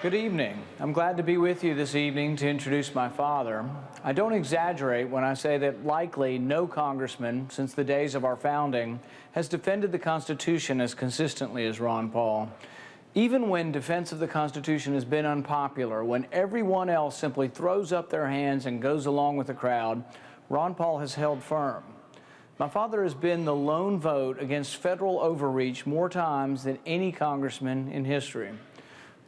Good evening. I'm glad to be with you this evening to introduce my father. I don't exaggerate when I say that likely no congressman since the days of our founding has defended the Constitution as consistently as Ron Paul. Even when defense of the Constitution has been unpopular, when everyone else simply throws up their hands and goes along with the crowd, Ron Paul has held firm. My father has been the lone vote against federal overreach more times than any congressman in history.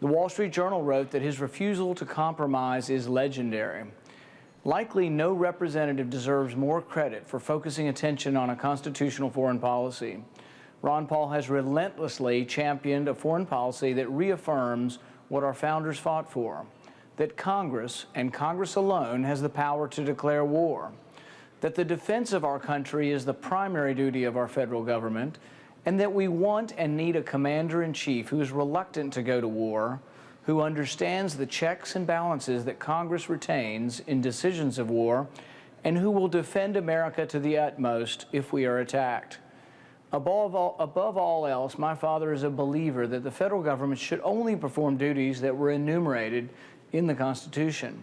The Wall Street Journal wrote that his refusal to compromise is legendary. Likely no representative deserves more credit for focusing attention on a constitutional foreign policy. Ron Paul has relentlessly championed a foreign policy that reaffirms what our founders fought for, that Congress, and Congress alone, has the power to declare war, that the defense of our country is the primary duty of our federal government, and that we want and need a commander-in-chief who is reluctant to go to war, who understands the checks and balances that Congress retains in decisions of war, and who will defend America to the utmost if we are attacked. Above all else, my father is a believer that the federal government should only perform duties that were enumerated in the Constitution.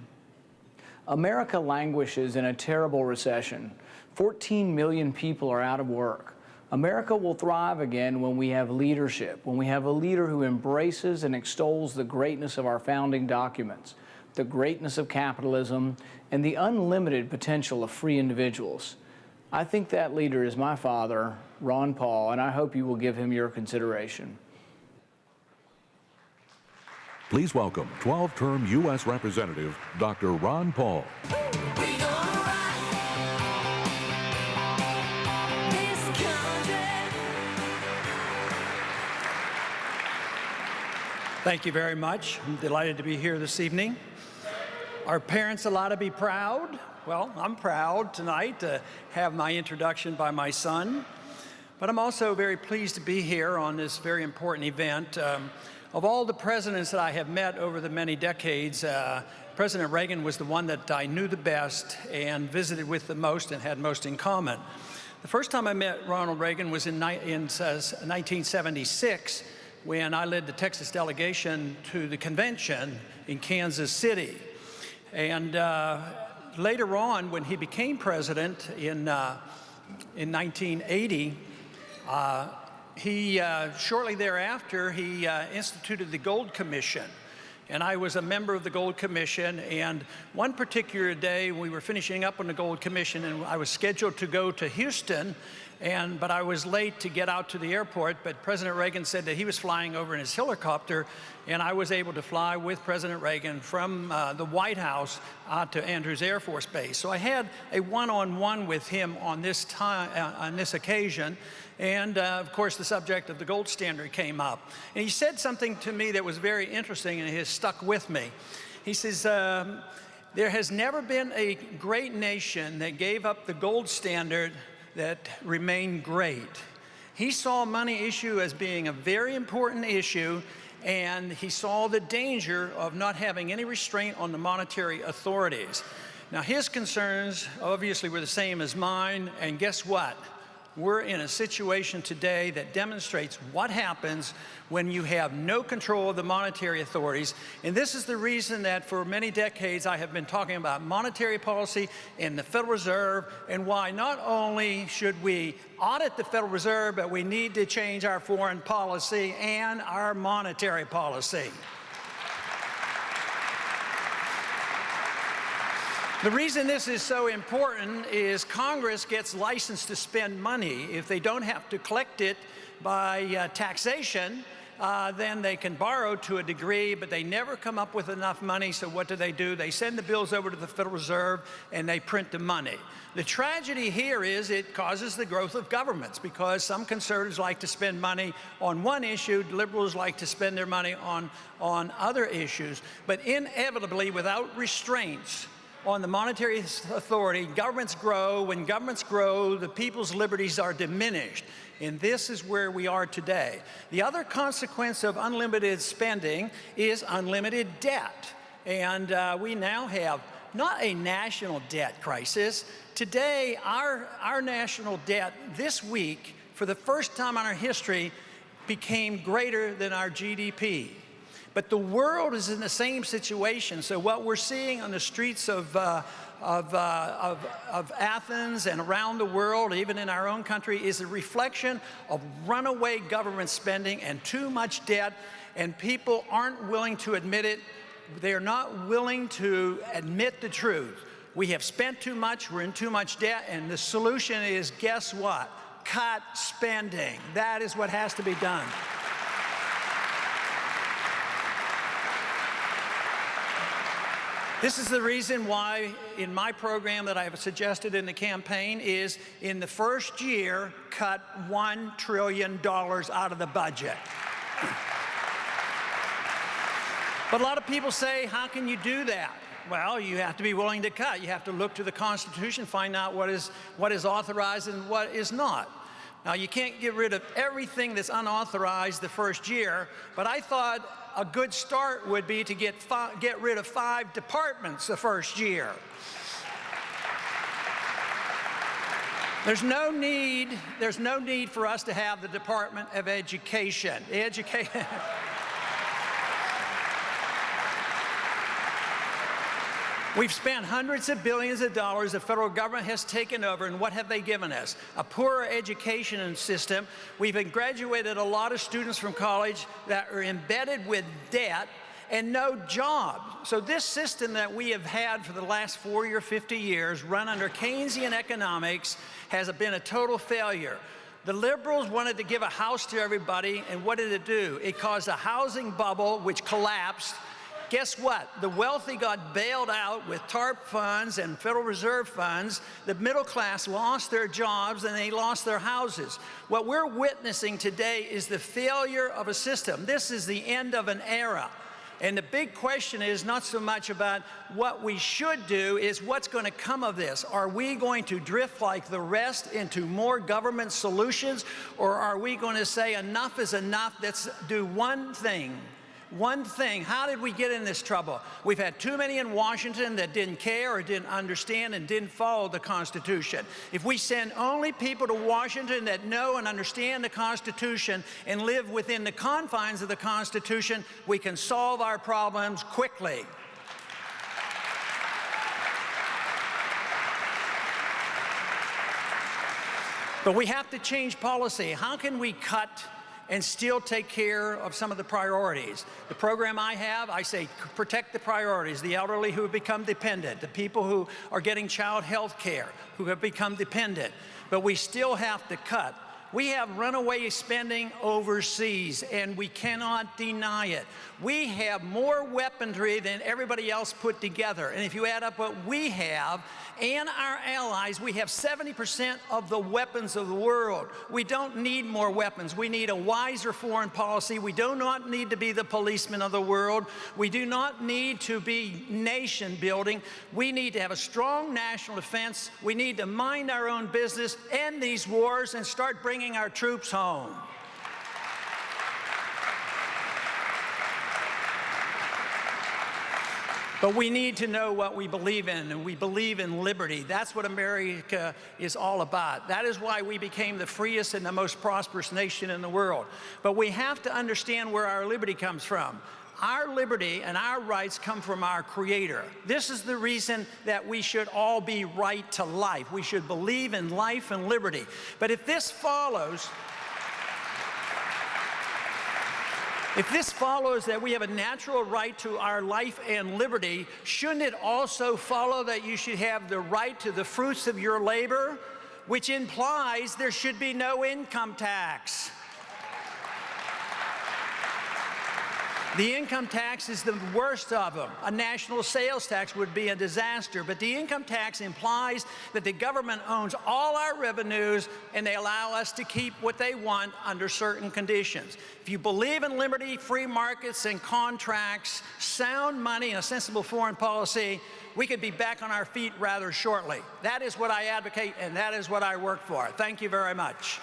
America languishes in a terrible recession. 14 million people are out of work. America will thrive again when we have leadership, when we have a leader who embraces and extols the greatness of our founding documents, the greatness of capitalism, and the unlimited potential of free individuals. I think that leader is my father, Ron Paul, and I hope you will give him your consideration. Please welcome 12-term U.S. Representative Dr. Ron Paul. Thank you very much. I'm delighted to be here this evening. Are parents allowed to be proud? Well, I'm proud tonight to have my introduction by my son, but I'm also very pleased to be here on this very important event. Of all the presidents that I have met over the many decades, President Reagan was the one that I knew the best and visited with the most and had most in common. The first time I met Ronald Reagan was in 1976, when I led the Texas delegation to the convention in Kansas City. And later on, when he became president in 1980, shortly thereafter, he instituted the Gold Commission. And I was a member of the Gold Commission, and one particular day we were finishing up on the Gold Commission, and I was scheduled to go to Houston, but I was late to get out to the airport, but President Reagan said that he was flying over in his helicopter, and I was able to fly with President Reagan from the White House out to Andrews Air Force Base. So I had a one-on-one with him on this occasion, and of course the subject of the gold standard came up. And he said something to me that was very interesting and it has stuck with me. He says, there has never been a great nation that gave up the gold standard that remained great. He saw money issue as being a very important issue, and he saw the danger of not having any restraint on the monetary authorities. Now, his concerns obviously were the same as mine, and guess what? We're in a situation today that demonstrates what happens when you have no control of the monetary authorities. And this is the reason that for many decades I have been talking about monetary policy and the Federal Reserve, and why not only should we audit the Federal Reserve, but we need to change our foreign policy and our monetary policy. The reason this is so important is Congress gets licensed to spend money. If they don't have to collect it by taxation, then they can borrow to a degree, but they never come up with enough money, so what do? They send the bills over to the Federal Reserve and they print the money. The tragedy here is it causes the growth of governments, because some conservatives like to spend money on one issue, liberals like to spend their money on other issues, but inevitably, without restraints on the monetary authority, governments grow. When governments grow, the people's liberties are diminished. And this is where we are today. The other consequence of unlimited spending is unlimited debt. And we now have not a national debt crisis. Today, our national debt this week, for the first time in our history, became greater than our GDP. But the world is in the same situation. So what we're seeing on the streets of Athens and around the world, even in our own country, is a reflection of runaway government spending and too much debt, and people aren't willing to admit it. They're not willing to admit the truth. We have spent too much, we're in too much debt, and the solution is, guess what? Cut spending. That is what has to be done. This is the reason why in my program that I have suggested in the campaign is in the first year, cut $1 trillion out of the budget. But a lot of people say, how can you do that? Well, you have to be willing to cut. You have to look to the Constitution, find out what is authorized and what is not. Now, you can't get rid of everything that's unauthorized the first year, but I thought a good start would be to get rid of 5 departments the first year. There's no need for us to have the Department of Education. We've spent hundreds of billions of dollars the federal government has taken over, and what have they given us? A poorer education system. We've graduated a lot of students from college that are embedded with debt and no jobs. So this system that we have had for the last 40 or 50 years, run under Keynesian economics, has been a total failure. The liberals wanted to give a house to everybody, and what did it do? It caused a housing bubble which collapsed. Guess what? The wealthy got bailed out with TARP funds and Federal Reserve funds. The middle class lost their jobs and they lost their houses. What we're witnessing today is the failure of a system. This is the end of an era. And the big question is not so much about what we should do, is what's going to come of this. Are we going to drift like the rest into more government solutions, or are we going to say enough is enough, let's do one thing? One thing. How did we get in this trouble? We've had too many in Washington that didn't care or didn't understand and didn't follow the Constitution. If we send only people to Washington that know and understand the Constitution and live within the confines of the Constitution, we can solve our problems quickly. But we have to change policy. How can we cut and still take care of some of the priorities? The program I have, I say protect the priorities, the elderly who have become dependent, the people who are getting child health care, who have become dependent, but we still have to cut. We have runaway spending overseas, and we cannot deny it. We have more weaponry than everybody else put together, and if you add up what we have and our allies, we have 70% of the weapons of the world. We don't need more weapons. We need a wiser foreign policy. We do not need to be the policemen of the world. We do not need to be nation building. We need to have a strong national defense. We need to mind our own business, end these wars, and start bringing our troops home. But we need to know what we believe in, and we believe in liberty. That's what America is all about. That is why we became the freest and the most prosperous nation in the world. But we have to understand where our liberty comes from. Our liberty and our rights come from our Creator. This is the reason that we should all be right to life. We should believe in life and liberty. But if this follows that we have a natural right to our life and liberty, shouldn't it also follow that you should have the right to the fruits of your labor, which implies there should be no income tax? The income tax is the worst of them. A national sales tax would be a disaster, but the income tax implies that the government owns all our revenues and they allow us to keep what they want under certain conditions. If you believe in liberty, free markets, and contracts, sound money, and a sensible foreign policy, we could be back on our feet rather shortly. That is what I advocate, and that is what I work for. Thank you very much.